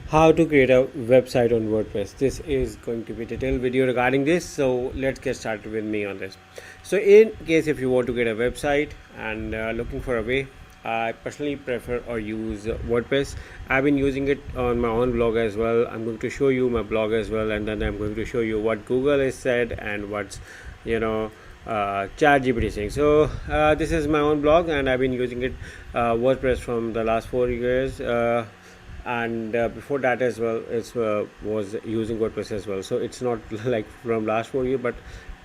How to create a website on WordPress. This is going to be a detailed video regarding this, so let's get started with me on this. So in case if you want to get a website and looking for a way, I personally prefer or use WordPress. I've been using it on my own blog as well. I'm going to show you my blog as well, and then I'm going to show you what Google has said and what's ChatGPT saying. So this is my own blog, and I've been using it WordPress from the last 4 years. And before that as well, it was using WordPress as well. So it's not like from last 4 years, but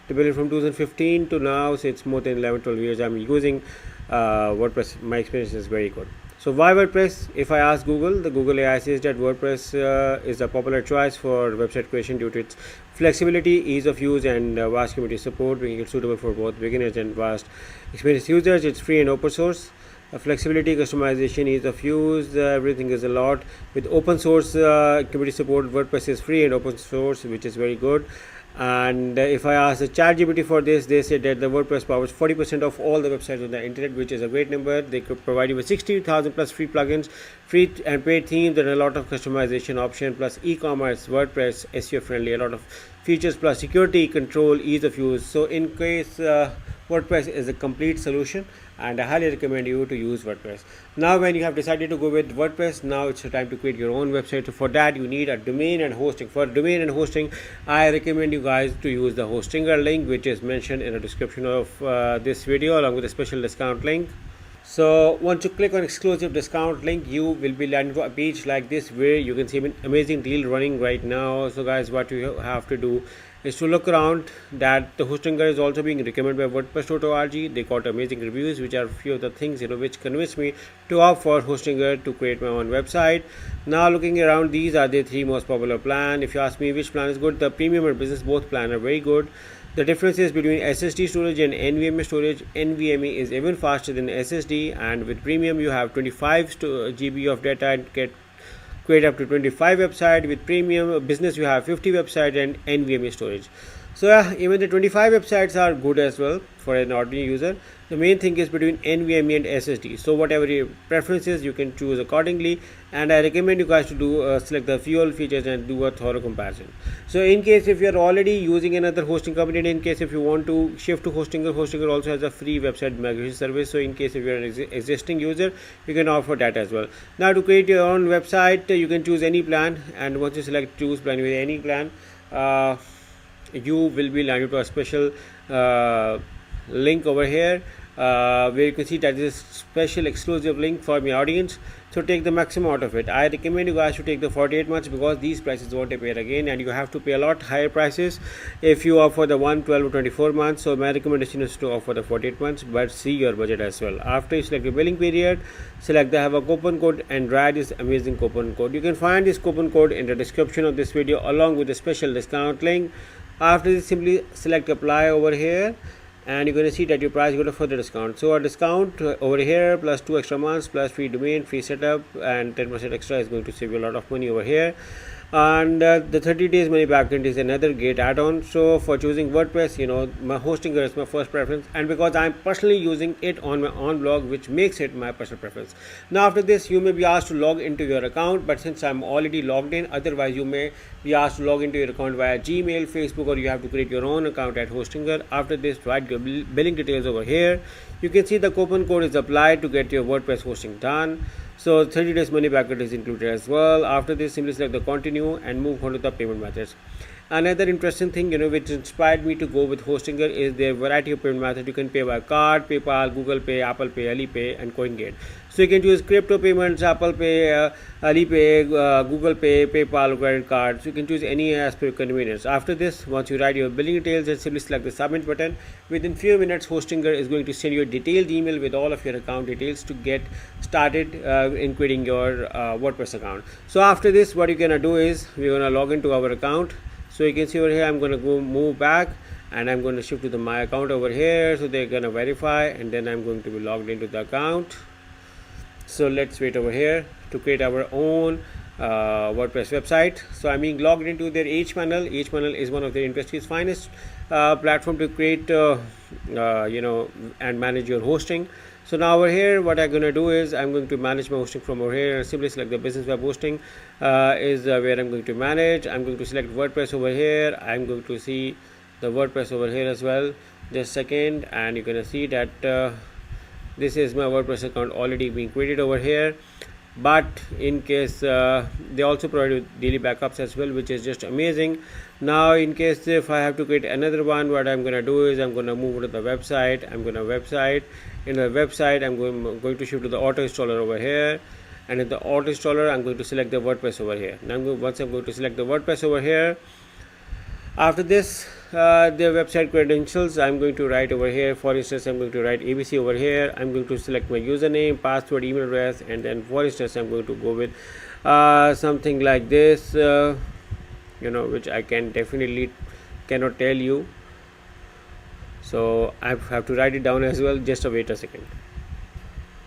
typically from 2015 to now, so it's more than 11-12 years I'm using WordPress. My experience is very good. So why WordPress? If I ask Google, the Google AI says that WordPress is a popular choice for website creation due to its flexibility, ease of use, and vast community support, making it suitable for both beginners and vast experienced users. It's free and open source. Flexibility, customization, ease of use, everything is a lot. With open source community support, WordPress is free and open source, which is very good. And if I ask the ChatGPT for this, they said that the WordPress powers 40% of all the websites on the internet, which is a great number. They could provide you with 60,000 plus free plugins, free and paid themes, and a lot of customization option, plus e-commerce, WordPress, SEO friendly, a lot of features, plus security, control, ease of use. So in case WordPress is a complete solution, and I highly recommend you to use WordPress. Now when you have decided to go with WordPress, now it's the time to create your own website. So for that you need a domain and hosting. For domain and hosting, I recommend you guys to use the Hostinger link, which is mentioned in the description of this video, along with a special discount link. So once you click on exclusive discount link, you will be landing to a page like this where you can see an amazing deal running right now. So guys, what you have to do is to look around that the Hostinger is also being recommended by WordPress.org. They got amazing reviews, which are few of the things which convinced me to opt for Hostinger to create my own website. Now looking around, these are the three most popular plan. If you ask me which plan is good, the premium and business both plan are very good. The difference is between SSD storage and NVMe storage. NVMe is even faster than SSD, and with premium you have 25 GB of data and get create up to 25 website. With premium business you have 50 website and NVMe storage. So even the 25 websites are good as well for an ordinary user. The main thing is between NVMe and SSD. So whatever your preferences, you can choose accordingly. And I recommend you guys to do select the fuel features and do a thorough comparison. So in case if you are already using another hosting company, and in case if you want to shift to Hostinger, Hostinger also has a free website migration service. So in case if you are an existing user, you can offer that as well. Now to create your own website, you can choose any plan, and once you select choose plan with any plan, you will be landed to a special link over here where you can see that this special exclusive link for my audience. So take the maximum out of it. I recommend you guys to take the 48 months because these prices won't appear again, and you have to pay a lot higher prices if you offer the 1, 12 or 24 months. So my recommendation is to offer the 48 months, but see your budget as well. After you select the billing period, select the have a coupon code and write this amazing coupon code. You can find this coupon code in the description of this video along with the special discount link. After this, simply select apply over here, and you're going to see that your price got a further discount. So a discount over here plus 2 extra months plus free domain, free setup, and 10% extra is going to save you a lot of money over here. And the 30 days money back guarantee is another great add-on. So for choosing WordPress, my Hostinger is my first preference, and because I'm personally using it on my own blog, which makes it my personal preference. Now after this, you may be asked to log into your account, but since I'm already logged in, otherwise you may be asked to log into your account via Gmail, Facebook, or you have to create your own account at Hostinger. After this, write your billing details over here. You can see the coupon code is applied to get your WordPress hosting done. So 30 days money back is included as well. After this, simply select the continue and move on to the payment methods. Another interesting thing, which inspired me to go with Hostinger is their variety of payment methods. You can pay by card, PayPal, Google Pay, Apple Pay, Alipay, and CoinGate. So you can choose crypto payments, Apple Pay, Alipay, Google Pay, PayPal, credit cards. You can choose any as per your convenience. After this, once you write your billing details, and simply select the submit button. Within few minutes, Hostinger is going to send you a detailed email with all of your account details to get started in creating your WordPress account. So after this, what you're gonna do is we're gonna log into our account. So you can see over here, I'm going to go move back, and I'm going to shift to my account over here. So they're going to verify, and then I'm going to be logged into the account. So let's wait over here to create our own WordPress website. So I'm being logged into their HPanel. HPanel is one of the industry's finest platform to create and manage your hosting. So now over here what I'm going to do is I'm going to manage my hosting from over here, and simply select the business web hosting is where I'm going to manage. I'm going to select WordPress over here. I'm going to see the WordPress over here as well. Just a second, and you're going to see that this is my WordPress account already being created over here. But in case they also provide daily backups as well, which is just amazing. Now in case if I have to create another one, what I'm gonna do is I'm gonna move to the website. I'm going to I'm going to shift to the auto installer over here, and in the auto installer I'm going to select the WordPress over here. Now once I'm going to select the WordPress over here, after this the website credentials I'm going to write over here. For instance, I'm going to write ABC over here. I'm going to select my username, password, email address, and then for instance I'm going to go with something like this, which I can definitely cannot tell you, so I have to write it down as well. Just wait a second.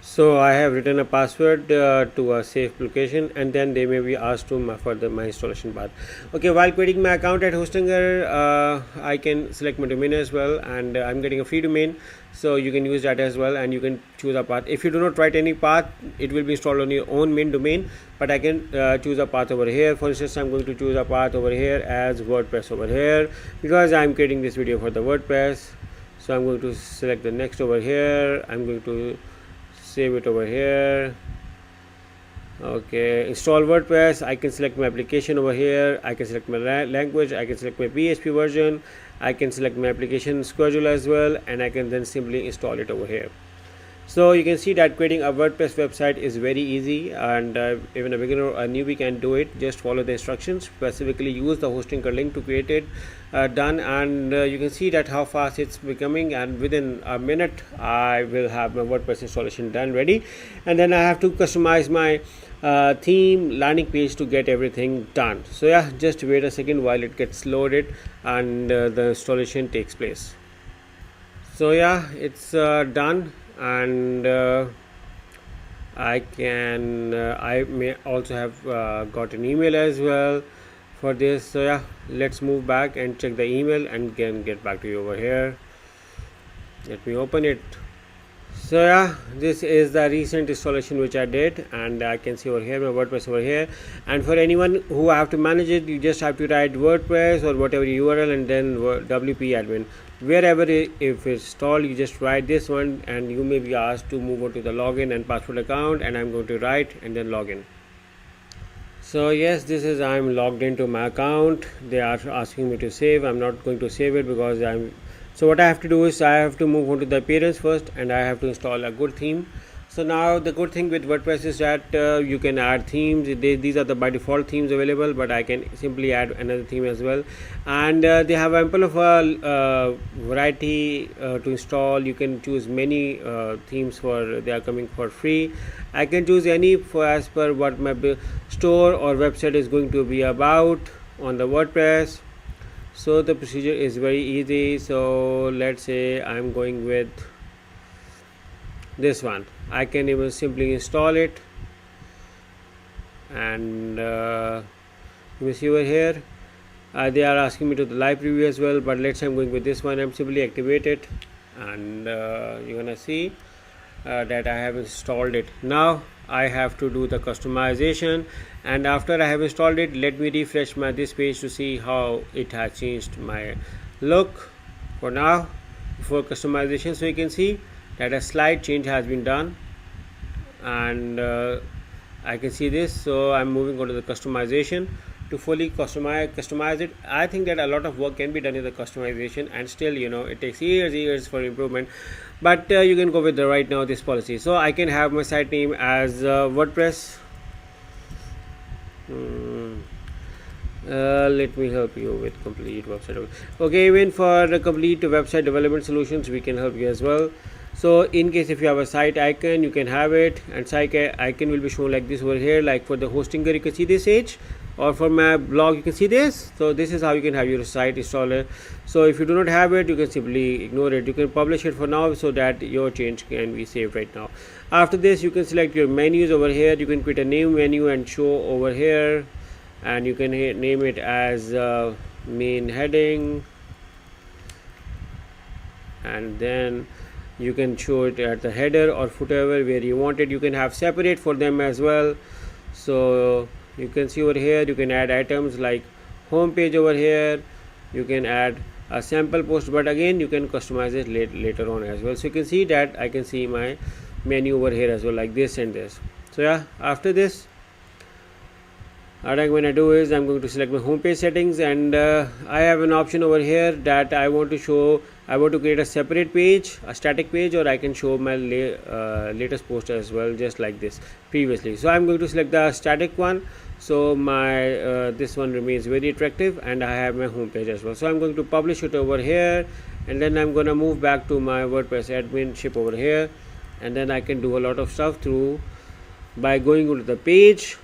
So I have written a password to a safe location, and then they may be asked to my installation path. Okay, while creating my account at Hostinger, I can select my domain as well, and I'm getting a free domain, so you can use that as well, and you can choose a path. If you do not write any path, it will be installed on your own main domain, but I can choose a path over here. For instance, I'm going to choose a path over here as WordPress over here, because I'm creating this video for the WordPress. So I'm going to select the next over here. I'm going to save it over here. Okay, install WordPress. I can select my application over here. I can select my language. I can select my PHP version. I can select my application schedule as well, and I can then simply install it over here. So you can see that creating a WordPress website is very easy, and even a beginner or a newbie can do it. Just follow the instructions, specifically use the Hostinger link to create it, done, and you can see that how fast it's becoming, and within a minute I will have my WordPress installation done, ready. And then I have to customize my theme, landing page to get everything done. So yeah, just wait a second while it gets loaded and the installation takes place. So yeah, it's done, and I may also have got an email as well for this. So yeah, let's move back and check the email and get back to you over here. Let me open it. So yeah, this is the recent installation which I did, and I can see over here my WordPress over here. And for anyone who have to manage it, you just have to write WordPress or whatever URL and then WP admin. Wherever if it's installed, you just write this one, and you may be asked to move on to the login and password account, and I'm going to write and then login. So yes, this is I'm logged into my account. They are asking me to save. I'm not going to save it because so what I have to do is I have to move on to the appearance first, and I have to install a good theme. So now the good thing with WordPress is that you can add themes. These are the by default themes available, but I can simply add another theme as well. And they have ample of a variety to install. You can choose many themes they are coming for free. I can choose any as per what my store or website is going to be about on the WordPress. So the procedure is very easy. So let's say I'm going with this one. I can even simply install it, and you may see over here they are asking me to the live preview as well, but let's say I'm going with this one. I'm simply activate it, and you're gonna see that I have installed it. Now I have to do the customization, and after I have installed it, let me refresh this page to see how it has changed my look for now before customization. So you can see that a slight change has been done, and I can see this. So I'm moving on to the customization to fully customize it. I think that a lot of work can be done in the customization, and still it takes years for improvement, but you can go with the right now this policy. So I can have my site name as WordPress. Let me help you with complete website. Okay, even for the complete website development solutions, we can help you as well. So in case if you have a site icon, you can have it, and site icon will be shown like this over here. Like for the Hostinger, you can see this page, or for my blog, you can see this. So this is how you can have your site installer. So if you do not have it, you can simply ignore it. You can publish it for now so that your change can be saved right now. After this, you can select your menus over here. You can create a new menu and show over here, and you can name it as main heading, and then You can show it at the header or footer where you want it. You can have separate for them as well. So you can see over here, you can add items like home page over here. You can add a sample post, but again you can customize it later on as well. So you can see that I can see my menu over here as well, like this and this. So yeah, after this, what I'm going to do is I'm going to select my home page settings, and I have an option over here that I want to create a separate page, a static page, or I can show my latest post as well, just like this previously. So I'm going to select the static one, so my this one remains very attractive, and I have my home page as well. So I'm going to publish it over here, and then I'm going to move back to my WordPress adminship over here, and then I can do a lot of stuff through by going to the page.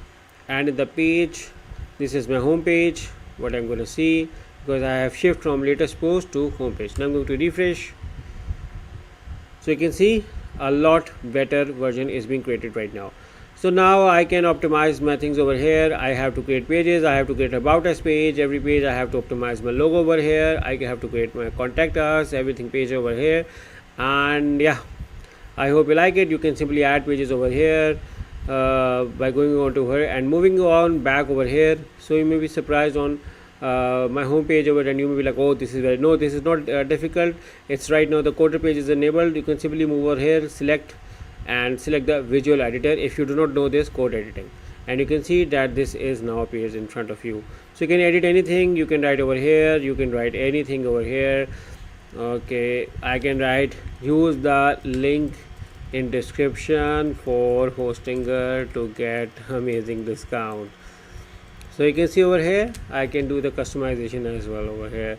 And in the page, this is my home page, what I'm going to see, because I have shift from latest post to home page. Now I'm going to refresh. So you can see a lot better version is being created right now. So now I can optimize my things over here. I have to create pages, I have to create about us page. Every page I have to optimize my logo over here. I have to create my contact us, everything page over here. And yeah, I hope you like it. You can simply add pages over here by going on to her and moving on back over here. So you may be surprised on my home page over, and you may be like, oh, this is very, no, this is not difficult. It's right now the quarter page is enabled. You can simply move over here, select the visual editor if you do not know this code editing, and you can see that this is now appears in front of you. So you can edit anything, you can write over here, you can write anything over here. Okay, I can write, use the link in description for Hostinger to get amazing discount. So you can see over here I can do the customization as well over here.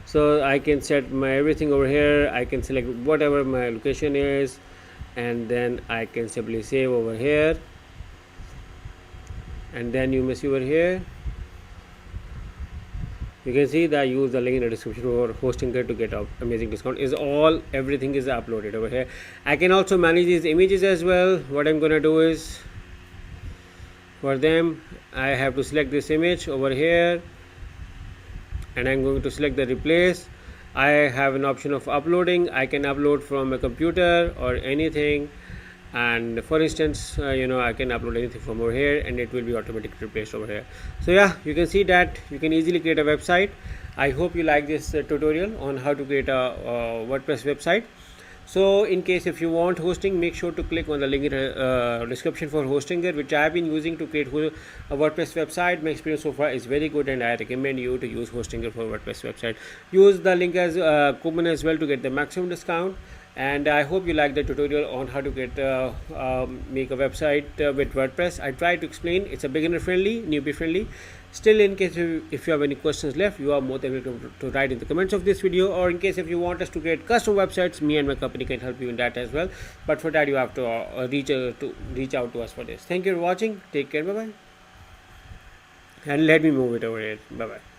So I can set my everything over here. I can select whatever my location is, and then I can simply save over here, and then you may see over here, you can see that use the link in the description for Hostinger to get amazing discount. Is all, everything is uploaded over here. I can also manage these images as well. What I'm gonna do is, for them I have to select this image over here, and I'm going to select the replace. I have an option of uploading. I can upload from a computer or anything, and for instance I can upload anything from over here, and it will be automatically replaced over here. So yeah, you can see that you can easily create a website. I hope you like this tutorial on how to create a WordPress website. So in case if you want hosting, make sure to click on the link in the description for Hostinger, which I have been using to create a WordPress website. My experience so far is very good, and I recommend you to use Hostinger for WordPress website. Use the link as coupon as well to get the maximum discount. And I hope you like the tutorial on how to get make a website with WordPress. I try to explain. It's a beginner friendly, newbie friendly. Still, in case if you have any questions left, you are more than welcome to write in the comments of this video, or in case if you want us to create custom websites, me and my company can help you in that as well. But for that you have to reach out to us for this. Thank you for watching. Take care. Bye bye. And let me move it over here. Bye bye.